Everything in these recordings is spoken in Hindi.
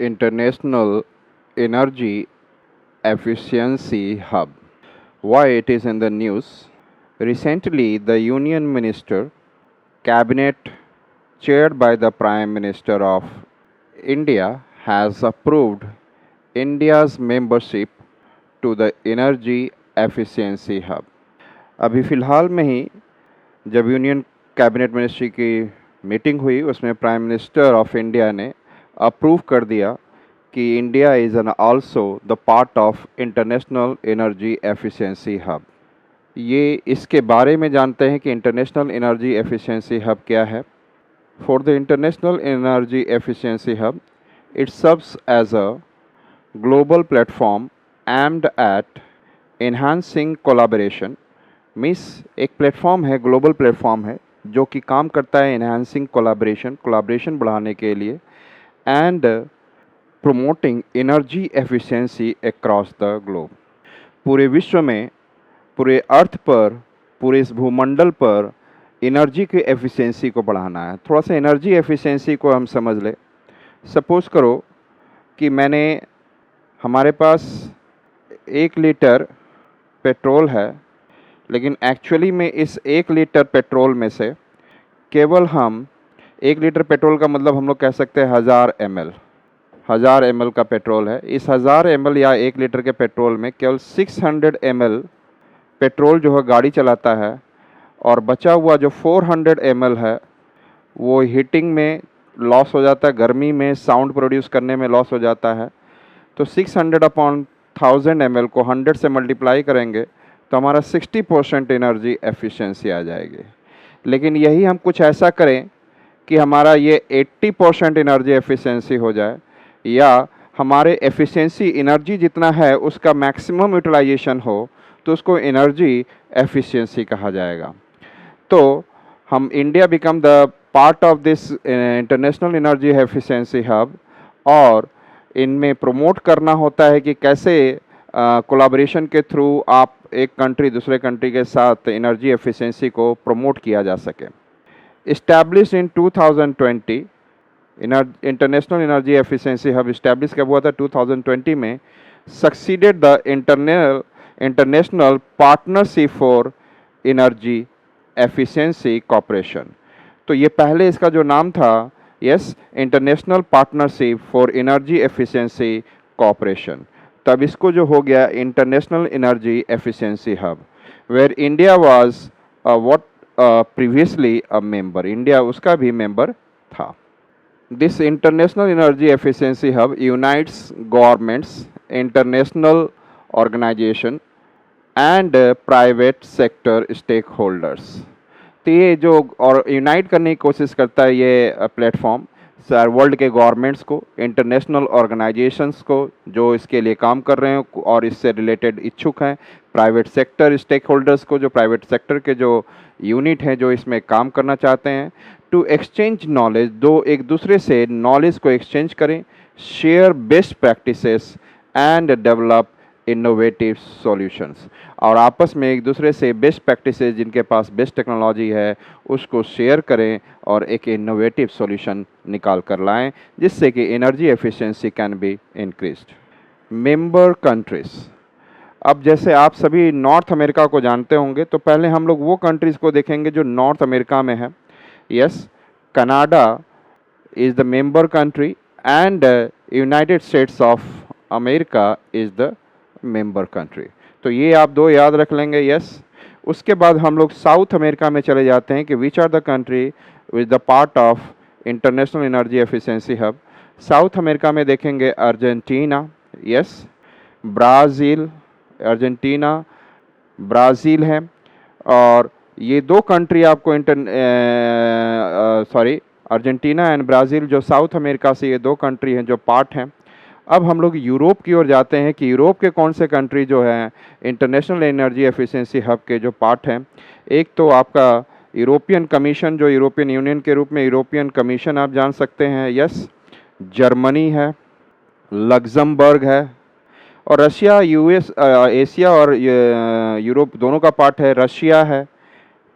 International Energy Efficiency Hub. Why it is in the news? Recently, the Union Minister Cabinet, chaired by the Prime Minister of India, has approved India's membership to the Energy Efficiency Hub. अभी फ़िलहाल में ही जब यूनियन कैबिनेट मिनिस्ट्री की मीटिंग हुई उसमें प्राइम मिनिस्टर ऑफ इंडिया ने अप्रूव कर दिया कि India is an also the part of international energy efficiency hub. ये इसके बारे में जानते हैं कि इंटरनेशनल एनर्जी एफिशिएंसी हब क्या है। For the international energy efficiency hub, it serves as a global platform aimed at enhancing collaboration. Means एक प्लेटफॉर्म है, ग्लोबल प्लेटफॉर्म है जो कि काम करता है एनहांसिंग कोलैबोरेशन बढ़ाने के लिए and promoting energy efficiency across the globe. पूरे विश्व में, पूरे अर्थ पर, पूरे इस भूमंडल पर एनर्जी की एफिशिएंसी को बढ़ाना है। थोड़ा सा एनर्जी एफिशिएंसी को हम समझ ले। सपोज़ करो कि हमारे पास 1 लीटर पेट्रोल है, लेकिन एक्चुअली में इस 1 लीटर पेट्रोल में से केवल हम 1 लीटर पेट्रोल का मतलब हम लोग कह सकते हैं 1000 ml का पेट्रोल है। इस 1000 ml या 1 लीटर के पेट्रोल में केवल 600 ml पेट्रोल जो है गाड़ी चलाता है, और बचा हुआ जो 400 ml है वो हीटिंग में लॉस हो जाता है, गर्मी में साउंड प्रोड्यूस करने में लॉस हो जाता है। तो 600 अपॉन 1000 ml को 100 से मल्टीप्लाई करेंगे तो हमारा 60% एनर्जी एफिशिएंसी आ जाएगी। लेकिन यही हम कुछ ऐसा करें कि हमारा ये 80% एनर्जी एफिशिएंसी हो जाए, या हमारे एफिशिएंसी एनर्जी जितना है उसका मैक्सिमम यूटिलाइजेशन हो, तो उसको एनर्जी एफिशिएंसी कहा जाएगा। तो हम India become the part of this international energy efficiency hub, और इनमें प्रमोट करना होता है कि कैसे कोलैबोरेशन के थ्रू आप एक कंट्री दूसरे कंट्री के साथ एनर्जी एफिशिएंसी को प्रमोट किया जा सके। Establish in 2020, international energy efficiency hub establish कब हुआ था? 2020 में। Succeeded the international partnership for energy efficiency cooperation. तो ये पहले इसका जो नाम था, international partnership for energy efficiency cooperation, तब इसको जो हो गया international energy efficiency hub, where India was previously a member. India उसका भी मेंबर था। This international energy efficiency hub unites governments, international organisation and private sector stake holders. तो ये जो और यूनाइट करने की कोशिश करता है ये प्लेटफॉर्म सर वर्ल्ड के गवर्नमेंट्स को, इंटरनेशनल ऑर्गेनाइजेशंस को जो इसके लिए काम कर रहे हैं और इससे रिलेटेड इच्छुक हैं, प्राइवेट सेक्टर स्टेक होल्डर्स को, जो प्राइवेट सेक्टर के जो यूनिट हैं जो इसमें काम करना चाहते हैं, टू एक्सचेंज नॉलेज, दो एक दूसरे से नॉलेज को एक्सचेंज करें, share best practices and develop innovative solutions, और आपस में एक दूसरे से बेस्ट प्रैक्टिसेस, जिनके पास बेस्ट टेक्नोलॉजी है उसको शेयर करें और एक इनोवेटिव सॉल्यूशन निकाल कर लाएं, जिससे कि energy efficiency can be increased. Member countries, अब जैसे आप सभी नॉर्थ अमेरिका को जानते होंगे, तो पहले हम लोग वो कंट्रीज़ को देखेंगे जो नॉर्थ अमेरिका में है। Canada is the member country and United states of America is the member country. तो ये आप दो याद रख लेंगे। उसके बाद हम लोग साउथ अमेरिका में चले जाते हैं कि which are the country with the part of international energy efficiency hub. South America में देखेंगे अर्जेंटीना, ब्राज़ील, अर्जेंटीना ब्राज़ील है, और ये दो कंट्री आपको अर्जेंटीना एंड ब्राज़ील जो साउथ अमेरिका से, ये दो कंट्री हैं जो पार्ट हैं। अब हम लोग यूरोप की ओर जाते हैं कि यूरोप के कौन से कंट्री जो हैं इंटरनेशनल एनर्जी एफिशिएंसी हब के जो पार्ट हैं। एक तो आपका यूरोपियन कमीशन, जो यूरोपियन यूनियन के रूप में यूरोपियन कमीशन आप जान सकते हैं। जर्मनी है, लग्जमबर्ग है, और रशिया, यूएस, एशिया और यूरोप दोनों का पार्ट है। रशिया है,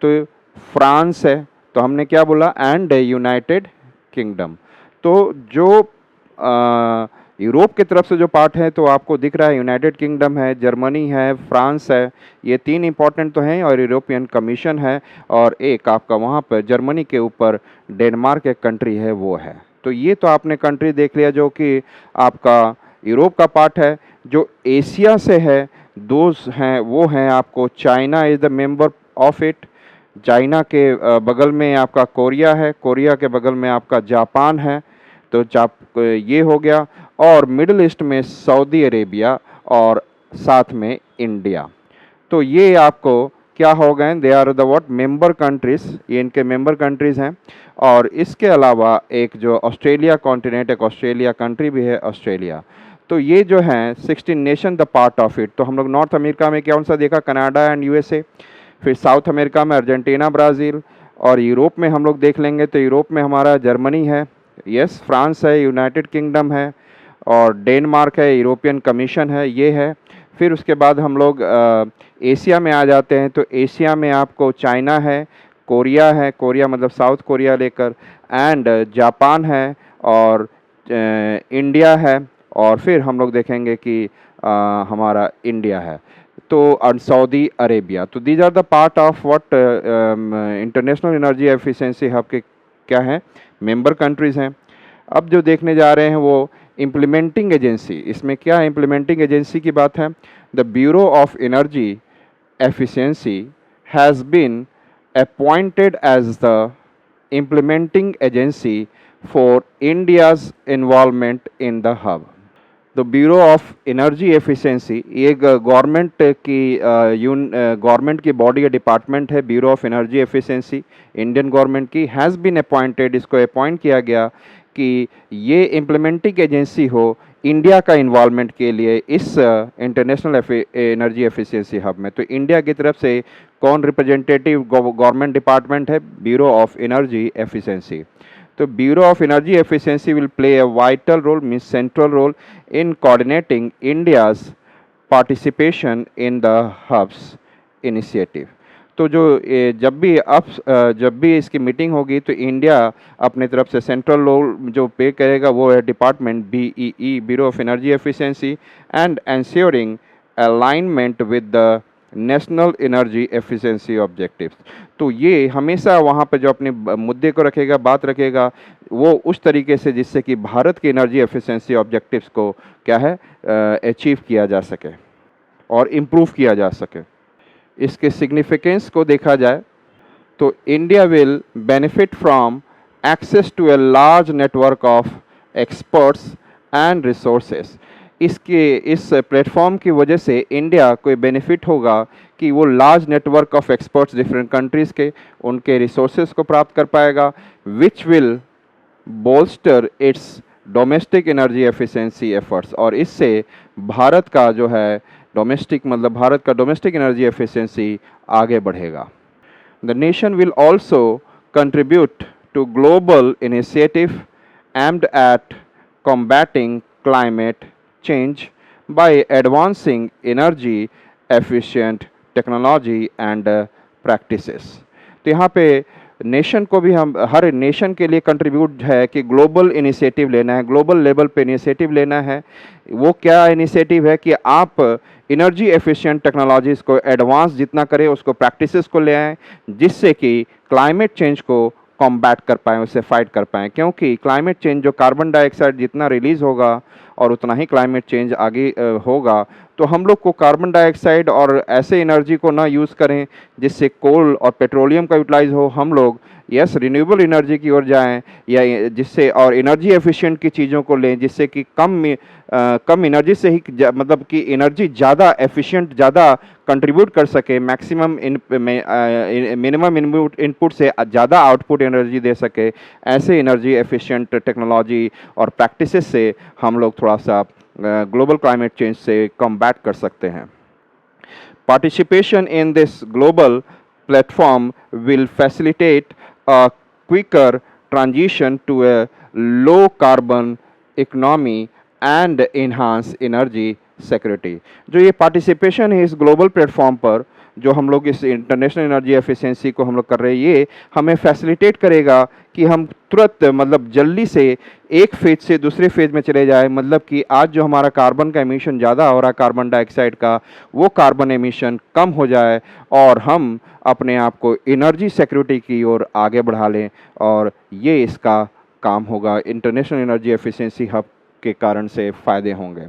तो फ्रांस है, तो हमने क्या बोला, एंड यूनाइटेड किंगडम। तो जो यूरोप की तरफ से जो पार्ट है तो आपको दिख रहा है यूनाइटेड किंगडम है, जर्मनी है, फ्रांस है, ये 3 इंपॉर्टेंट तो हैं, और यूरोपियन कमीशन है, और एक आपका वहाँ पर जर्मनी के ऊपर डेनमार्क एक कंट्री है वो है। तो ये तो आपने कंट्री देख लिया जो कि आपका यूरोप का पार्ट है। जो एशिया से है दो हैं, वो हैं आपको China is the member of it. China के बगल में आपका कोरिया है, कोरिया के बगल में आपका जापान है, तो ये हो गया। और मिडिल ईस्ट में सऊदी अरेबिया और साथ में इंडिया। तो ये आपको क्या हो गए, they are the what member countries, ये इनके मेंबर कंट्रीज़ हैं। और इसके अलावा एक जो ऑस्ट्रेलिया कॉन्टिनेंट, एक ऑस्ट्रेलिया कंट्री भी है ऑस्ट्रेलिया। तो ये जो हैं 16 nation the part of it. तो हम लोग नॉर्थ अमेरिका में कौन सा देखा, कनाडा एंड यूएसए, फिर साउथ अमेरिका में अर्जेंटीना, ब्राज़ील, और यूरोप में हम लोग देख लेंगे तो यूरोप में हमारा जर्मनी है, यस, फ्रांस है, यूनाइटेड किंगडम है, और डेनमार्क है, यूरोपियन कमीशन है, ये है। फिर उसके बाद हम लोग एशिया में आ जाते हैं, तो एशिया में आपको चाइना है, कोरिया है, कोरिया मतलब साउथ कोरिया लेकर, एंड जापान है, और इंडिया है, और फिर हम लोग देखेंगे कि हमारा इंडिया है, तो सऊदी अरेबिया। तो these are the part of what international energy efficiency hub के क्या हैं, मेंबर कंट्रीज़ हैं। अब जो देखने जा रहे हैं वो इम्प्लीमेंटिंग एजेंसी, इसमें क्या है, इम्प्लीमेंटिंग एजेंसी की बात है। The bureau of energy efficiency has been appointed as the implementing agency for India's involvement in the hub। तो ब्यूरो ऑफ एनर्जी एफिशिएंसी ये गवर्नमेंट की बॉडी या डिपार्टमेंट है, bureau of energy efficiency Indian government की, हैज़ बीन अपॉइंटेड, इसको अपॉइंट किया गया कि ये इम्प्लीमेंटिंग एजेंसी हो इंडिया का इन्वॉल्वमेंट के लिए इस इंटरनेशनल एनर्जी एफिशिएंसी हब में। तो इंडिया की तरफ से कौन रिप्रेजेंटेटिव गवर्नमेंट डिपार्टमेंट है, ब्यूरो ऑफ एनर्जी एफिशिएंसी। तो bureau of energy efficiency will play a vital role, means central role, in coordinating India's participation in the hub's initiative. तो जब भी इसकी मीटिंग होगी तो इंडिया अपने तरफ से सेंट्रल रोल जो पे करेगा वो है department BEE, bureau of energy efficiency, and ensuring alignment with the national energy efficiency objectives. तो ये हमेशा वहाँ पे जो अपने मुद्दे को रखेगा, बात रखेगा, वो उस तरीके से जिससे कि भारत के एनर्जी एफिशिएंसी ऑब्जेक्टिव्स को क्या है अचीव किया जा सके और इम्प्रूव किया जा सके। इसके सिग्निफिकेंस को देखा जाए तो India will benefit from access to a large network of experts and resources. इस प्लेटफॉर्म की वजह से इंडिया को बेनिफिट होगा कि वो large network of experts different countries के उनके रिसोर्सेज को प्राप्त कर पाएगा, which will bolster its domestic energy efficiency efforts. और इससे भारत का जो है डोमेस्टिक मतलब भारत का डोमेस्टिक एनर्जी एफिशिएंसी आगे बढ़ेगा। The nation will also contribute to global initiative aimed at combating climate change by advancing energy efficient technology and practices। तो यहाँ पे नेशन को भी हम हर नेशन के लिए कंट्रीब्यूट है कि ग्लोबल इनिशिएटिव लेना है, ग्लोबल लेवल पे इनिशिएटिव लेना है। वो क्या इनिशिएटिव है कि आप एनर्जी एफिशिएंट टेक्नोलॉजीज़ को एडवांस जितना करें उसको प्रैक्टिसेस को ले आएँ जिससे कि क्लाइमेट चेंज को कॉम्बैट कर पाएँ, उससे फाइट कर पाएँ। क्योंकि क्लाइमेट चेंज जो कार्बन डाइऑक्साइड जितना रिलीज़ होगा और उतना ही क्लाइमेट चेंज आगे होगा। तो हम लोग को कार्बन डाइऑक्साइड और ऐसे एनर्जी को ना यूज़ करें जिससे कोल और पेट्रोलियम का यूटिलाइज हो, हम लोग यस रिन्यूएबल एनर्जी की ओर जाएं या जिससे और एनर्जी एफिशिएंट की चीज़ों को लें जिससे कि कम एनर्जी से ही मतलब कि एनर्जी ज़्यादा एफिशिएंट ज़्यादा कंट्रीब्यूट कर सके, मैक्सिमम मिनिमम इनपुट से ज़्यादा आउटपुट एनर्जी दे सके। ऐसे एनर्जी एफिशिएंट टेक्नोलॉजी और प्रैक्टिसेस से हम लोग थोड़ा सा ग्लोबल क्लाइमेट चेंज से कम्बैट कर सकते हैं। Participation in this global platform will facilitate a quicker transition to a low carbon economy and enhance energy security। जो ये पार्टिसिपेशन है इस ग्लोबल प्लेटफॉर्म पर जो हम लोग इस इंटरनेशनल एनर्जी एफिशिएंसी को हम लोग कर रहे हैं, ये हमें फैसिलिटेट करेगा कि हम तुरंत मतलब जल्दी से एक फेज से दूसरे फेज में चले जाए। मतलब कि आज जो हमारा कार्बन का एमिशन ज़्यादा हो रहा है, कार्बन डाइऑक्साइड का, वो कार्बन एमिशन कम हो जाए और हम अपने आप को एनर्जी सिक्योरिटी की ओर आगे बढ़ा लें। और ये इसका काम होगा, इंटरनेशनल एनर्जी एफिशिएंसी हब के कारण से फ़ायदे होंगे।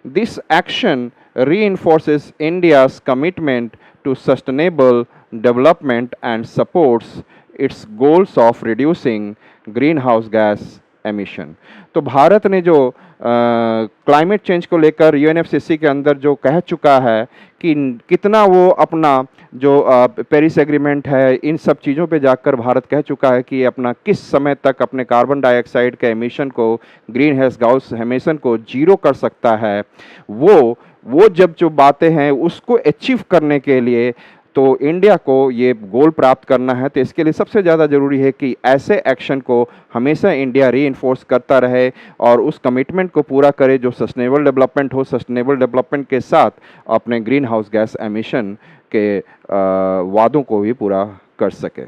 This action reinforces India's commitment to sustainable development and supports its goals of reducing greenhouse gas emission। तो भारत ने जो क्लाइमेट चेंज को लेकर यूएनएफसीसी के अंदर जो कह चुका है कि कितना वो अपना जो पेरिस एग्रीमेंट है, इन सब चीज़ों पे जाकर भारत कह चुका है कि अपना किस समय तक अपने कार्बन डाइऑक्साइड के एमिशन को, ग्रीन हाउस गैस एमिशन को जीरो कर सकता है। वो जब जो बातें हैं उसको अचीव करने के लिए तो इंडिया को ये गोल प्राप्त करना है, तो इसके लिए सबसे ज़्यादा ज़रूरी है कि ऐसे एक्शन को हमेशा इंडिया रीइंफोर्स करता रहे और उस कमिटमेंट को पूरा करे जो सस्टेनेबल डेवलपमेंट हो। सस्टेनेबल डेवलपमेंट के साथ अपने ग्रीन हाउस गैस एमिशन के वादों को भी पूरा कर सके।